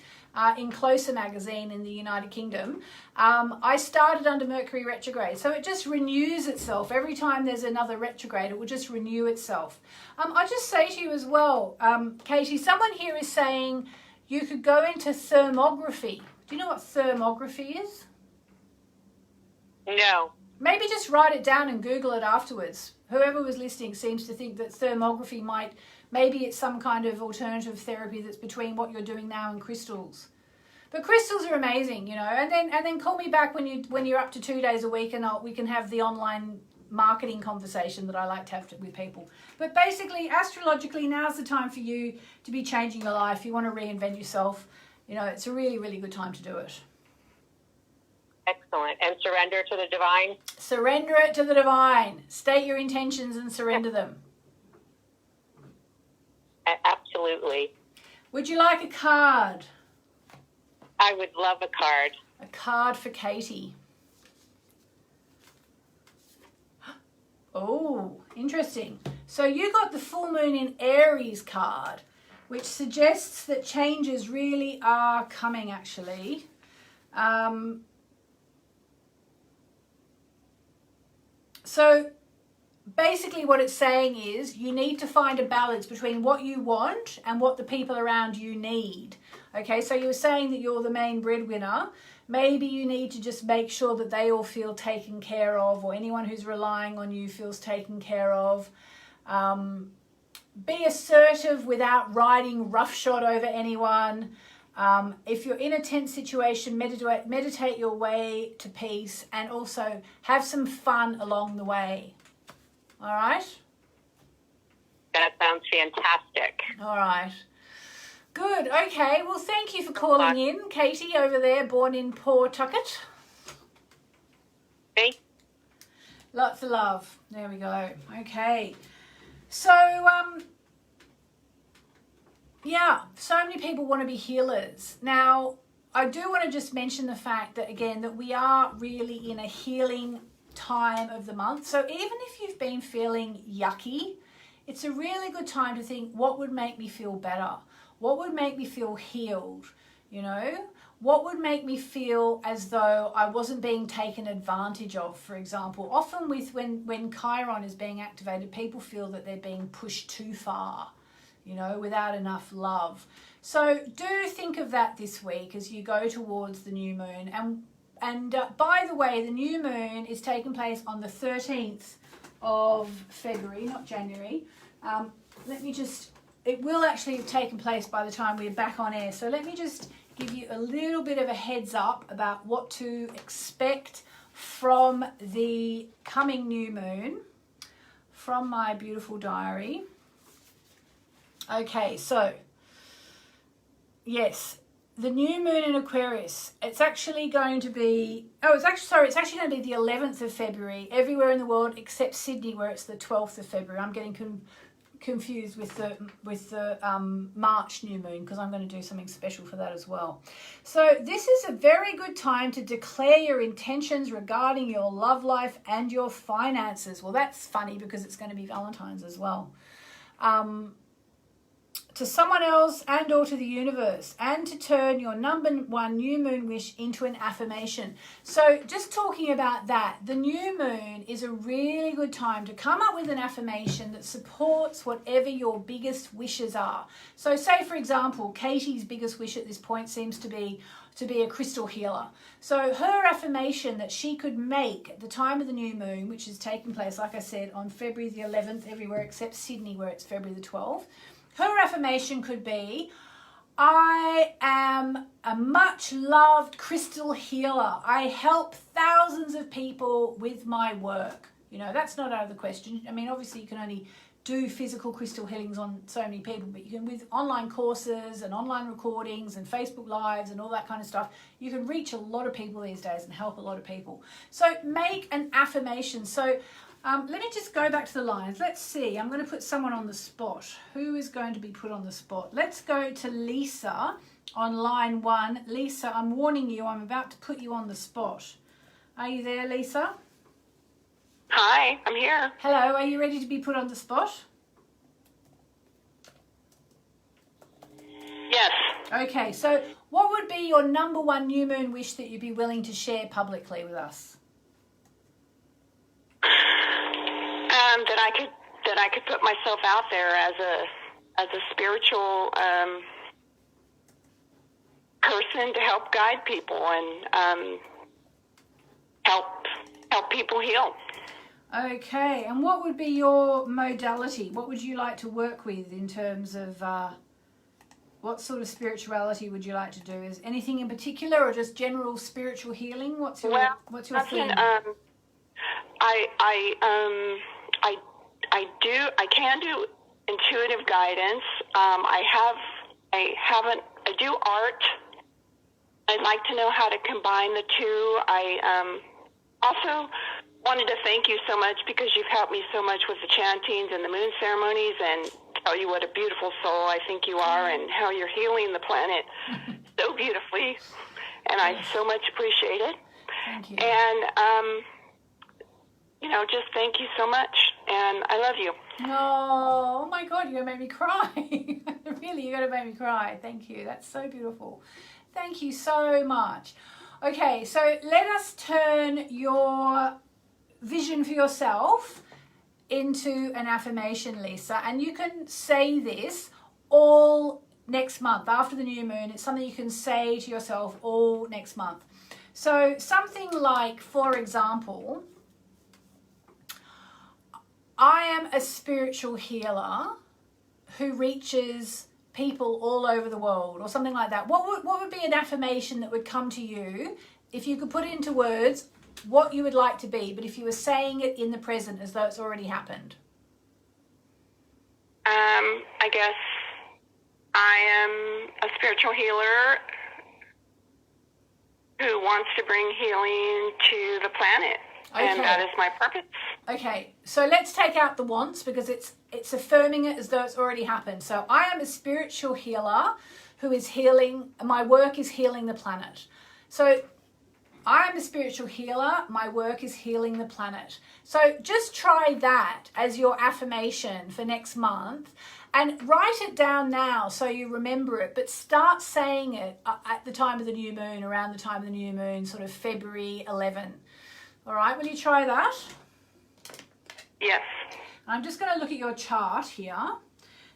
in Closer magazine in the United Kingdom. I started under Mercury retrograde, so it just renews itself. Every time there's another retrograde, it will just renew itself. I'll just say to you as well, Katie, someone here is saying you could go into thermography. Do you know what thermography is? No. Maybe just write it down and Google it afterwards. Whoever was listening seems to think that thermography maybe it's some kind of alternative therapy that's between what you're doing now and crystals. But crystals are amazing, you know. And then call me back when you're up to 2 days a week, and we can have the online marketing conversation that I like to have with people. But basically, astrologically, now's the time for you to be changing your life. You want to reinvent yourself. You know, it's a really, really good time to do it. Excellent. And surrender to the divine? Surrender it to the divine. State your intentions and surrender them. Absolutely. Would you like a card? I would love a card. A card for Katie. Oh, interesting. So you got the full moon in Aries card, which suggests that changes really are coming, actually. So basically what it's saying is you need to find a balance between what you want and what the people around you need. Okay, so you were saying that you're the main breadwinner. Maybe you need to just make sure that they all feel taken care of, or anyone who's relying on you feels taken care of. Be assertive without riding roughshod over anyone. If you're in a tense situation, meditate your way to peace, and also have some fun along the way. All right? That sounds fantastic. All right. Good. Okay. Well, thank you for calling in, Katie, over there, born in Pawtucket. Thanks. Lots of love. There we go. Okay. So, yeah, so many people want to be healers. Now, I do want to just mention the fact that, again, that we are really in a healing time of the month. So even if you've been feeling yucky, it's a really good time to think, what would make me feel better? What would make me feel healed? You know, what would make me feel as though I wasn't being taken advantage of, for example? Often when Chiron is being activated, people feel that they're being pushed too far, you know, without enough love. So do think of that this week as you go towards the new moon. And by the way, the new moon is taking place on the 13th of February, not January. It will actually have taken place by the time we're back on air. So let me just give you a little bit of a heads up about what to expect from the coming new moon from my beautiful diary. Okay, so yes, the new moon in Aquarius, it's actually going to be, it's actually going to be the 11th of February everywhere in the world except Sydney, where it's the 12th of February. I'm getting confused with the March new moon, because I'm going to do something special for that as well. So this is a very good time to declare your intentions regarding your love life and your finances. Well, that's funny because it's going to be Valentine's as well. To someone else and or to the universe, and to turn your number one new moon wish into an affirmation. So just talking about that, the new moon is a really good time to come up with an affirmation that supports whatever your biggest wishes are. So say, for example, Katie's biggest wish at this point seems to be a crystal healer. So her affirmation that she could make at the time of the new moon, which is taking place, like I said, on February the 11th everywhere except Sydney, where it's February the 12th. Her affirmation could be, I am a much loved crystal healer. I help thousands of people with my work. You know, that's not out of the question. I mean, obviously you can only do physical crystal healings on so many people, but you can, with online courses and online recordings and Facebook Lives and all that kind of stuff, you can reach a lot of people these days and help a lot of people. So make an affirmation. So Let me just go back to the lines. Let's see. I'm going to put someone on the spot. Who is going to be put on the spot? Let's go to Lisa on line 1. Lisa, I'm warning you, I'm about to put you on the spot. Are you there, Lisa? Hi, I'm here. Hello, are you ready to be put on the spot? Yes. Okay, so what would be your number one new moon wish that you'd be willing to share publicly with us? That I could put myself out there as a spiritual person to help guide people and help people heal. Okay, and what would be your modality? What would you like to work with in terms of what sort of spirituality would you like to do? Is anything in particular, or just general spiritual healing? What's your theme? I can do intuitive guidance. I do art. I'd like to know how to combine the two. I also wanted to thank you so much because you've helped me so much with the chantings and the moon ceremonies, and tell you what a beautiful soul I think you are and how you're healing the planet so beautifully. And I so much appreciate it. Thank you. And, just thank you so much. And I love you. Oh my God, you're going to make me cry. Really, you're going to make me cry. Thank you. That's so beautiful. Thank you so much. Okay, so let us turn your vision for yourself into an affirmation, Lisa. And you can say this all next month after the new moon. It's something you can say to yourself all next month. So something like, for example, I am a spiritual healer who reaches people all over the world, or something like that. What would be an affirmation that would come to you if you could put it into words what you would like to be, but if you were saying it in the present as though it's already happened? I guess I am a spiritual healer who wants to bring healing to the planet. Okay. And that is my purpose. Okay, so let's take out the wants, because it's affirming it as though it's already happened. So I am a spiritual healer who is healing, my work is healing the planet. So I am a spiritual healer, my work is healing the planet. So just try that as your affirmation for next month, and write it down now so you remember it, but start saying it at the time of the new moon, around the time of the new moon, sort of February 11. All right, will you try that? Yes. I'm just going to look at your chart here.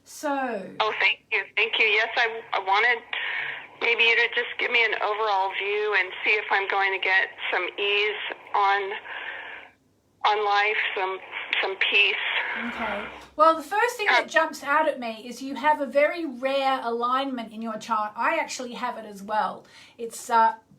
So. Oh, thank you. Thank you. Yes, I wanted maybe you to just give me an overall view and see if I'm going to get some ease on life, some peace. Okay. Well, the first thing that jumps out at me is you have a very rare alignment in your chart. I actually have it as well. It's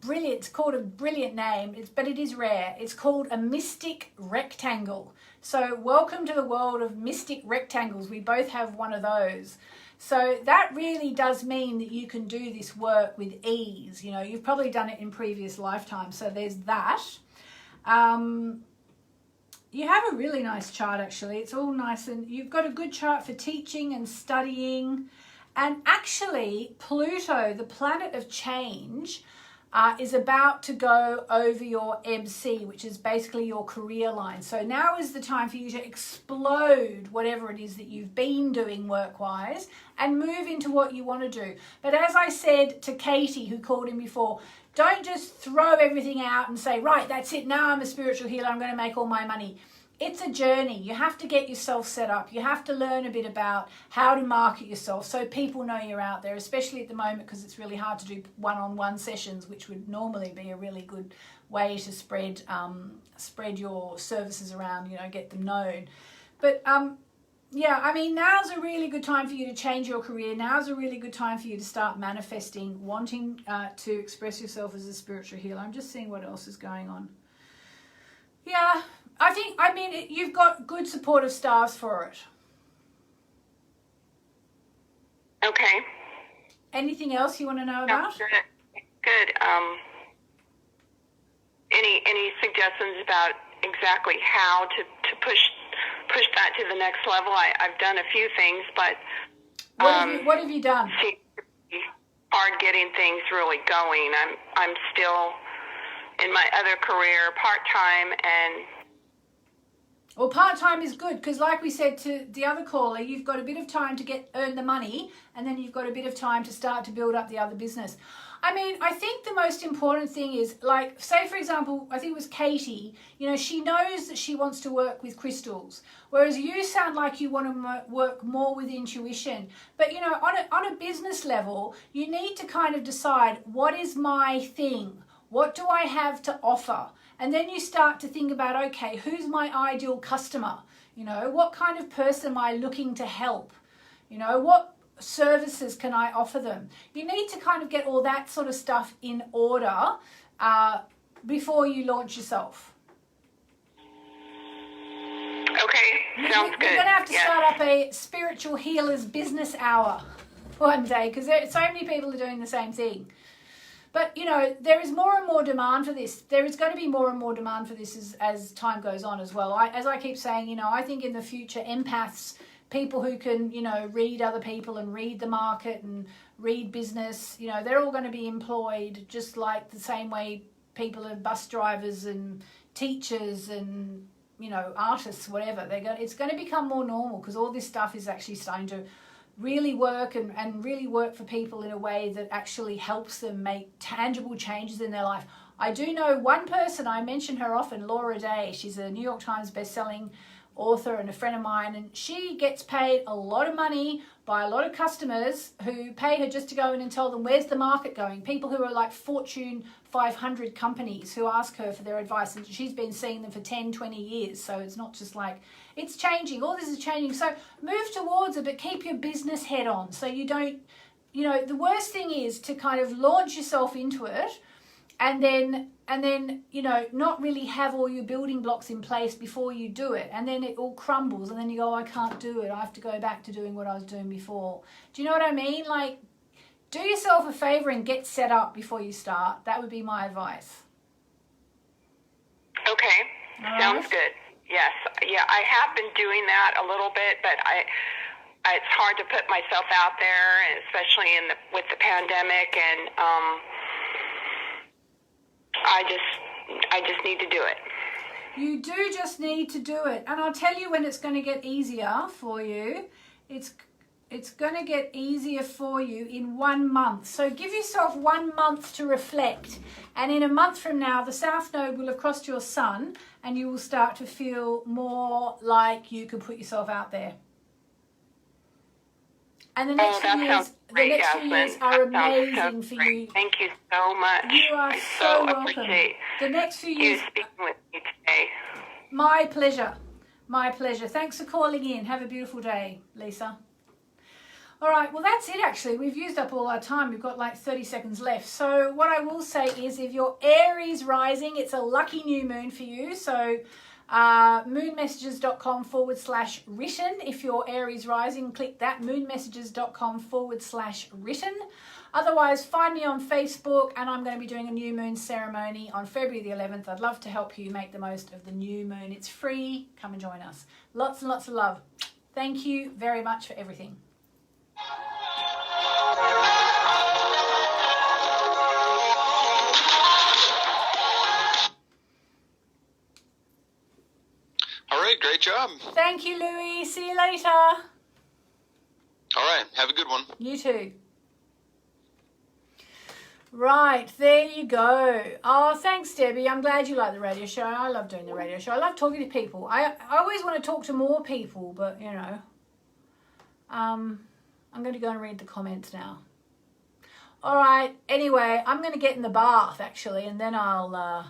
brilliant. It's called a brilliant name, but it is rare. It's called a mystic rectangle. So welcome to the world of mystic rectangles. We both have one of those. So that really does mean that you can do this work with ease. You know, you've probably done it in previous lifetimes. So there's that. You have a really nice chart, actually. It's all nice, and you've got a good chart for teaching and studying. And actually, Pluto, the planet of change, is about to go over your MC, which is basically your career line. So now is the time for you to explode whatever it is that you've been doing work-wise and move into what you want to do. But as I said to Katie, who called in before, don't just throw everything out and say, right, that's it, now I'm a spiritual healer, I'm going to make all my money. It's a journey. You have to get yourself set up. You have to learn a bit about how to market yourself so people know you're out there, especially at the moment because it's really hard to do one-on-one sessions, which would normally be a really good way to spread your services around, you know, get them known. But yeah, I mean, now's a really good time for you to change your career. Now's a really good time for you to start manifesting, wanting to express yourself as a spiritual healer. I'm just seeing what else is going on. Yeah, I mean, you've got good supportive staffs for it. Okay. Anything else you want to know about? No, good. Any suggestions about exactly how to push that to the next level. I've done a few things, but what have you done? It's hard getting things really going. I'm still in my other career part-time, and well, part-time is good because, like we said to the other caller, you've got a bit of time to earn the money, and then you've got a bit of time to start to build up the other business. I mean, I think the most important thing is, like, say, for example, I think it was Katie, you know, she knows that she wants to work with crystals, whereas you sound like you want to work more with intuition. But, you know, on a business level, you need to kind of decide, what is my thing? What do I have to offer? And then you start to think about, okay, who's my ideal customer? You know, what kind of person am I looking to help? You know, what services can I offer them? You need to kind of get all that sort of stuff in order before you launch yourself. Okay, sounds good. We're going to have to start up a spiritual healers business hour one day, because so many people are doing the same thing. But, you know, there is more and more demand for this. There is going to be more and more demand for this as time goes on as well. As I keep saying, you know, I think in the future, empaths, people who can, you know, read other people and read the market and read business, you know, they're all going to be employed just like the same way people are bus drivers and teachers and, you know, artists, whatever. It's going to become more normal because all this stuff is actually starting to really work and really work for people in a way that actually helps them make tangible changes in their life. I do know one person, I mention her often, Laura Day. She's a New York Times best-selling author and a friend of mine, and she gets paid a lot of money by a lot of customers who pay her just to go in and tell them where's the market going. People who are like Fortune 500 companies who ask her for their advice, and she's been seeing them for 10, 20 years. So it's not just like, it's changing. All this is changing. So move towards it, but keep your business head on. So you don't, you know, the worst thing is to kind of launch yourself into it and then, you know, not really have all your building blocks in place before you do it. And then it all crumbles and then you go, I can't do it. I have to go back to doing what I was doing before. Do you know what I mean? Like, do yourself a favor and get set up before you start. That would be my advice. Okay, sounds good. Yes, yeah, I have been doing that a little bit, but it's hard to put myself out there, especially with the pandemic, and I just need to do it. You do just need to do it, and I'll tell you when it's going to get easier for you. It's going to get easier for you in 1 month. So give yourself 1 month to reflect. And in a month from now, the South Node will have crossed your Sun and you will start to feel more like you can put yourself out there. And the next few years are amazing for you. Thank you so much. You are so welcome. Appreciate the next few years. You speaking with me today. My pleasure. My pleasure. Thanks for calling in. Have a beautiful day, Lisa. All right, well, that's it, actually. We've used up all our time. We've got like 30 seconds left. So what I will say is if you're Aries rising, it's a lucky new moon for you. So moonmessages.com/written. If you're Aries rising, click that, moonmessages.com/written. Otherwise, find me on Facebook, and I'm going to be doing a new moon ceremony on February the 11th. I'd love to help you make the most of the new moon. It's free. Come and join us. Lots and lots of love. Thank you very much for everything. All right, great job. Thank you, Louie. See you later. All right, have a good one. You too. Right, there you go. Oh, thanks, Debbie. I'm glad you like the radio show. I love doing the radio show. I love talking to people. I always want to talk to more people, but, you know, I'm going to go and read the comments now. All right. Anyway, I'm going to get in the bath, actually, and then I'll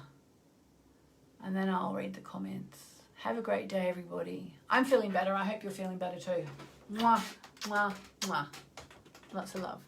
read the comments. Have a great day, everybody. I'm feeling better. I hope you're feeling better too. Mwah, mwah, mwah. Lots of love.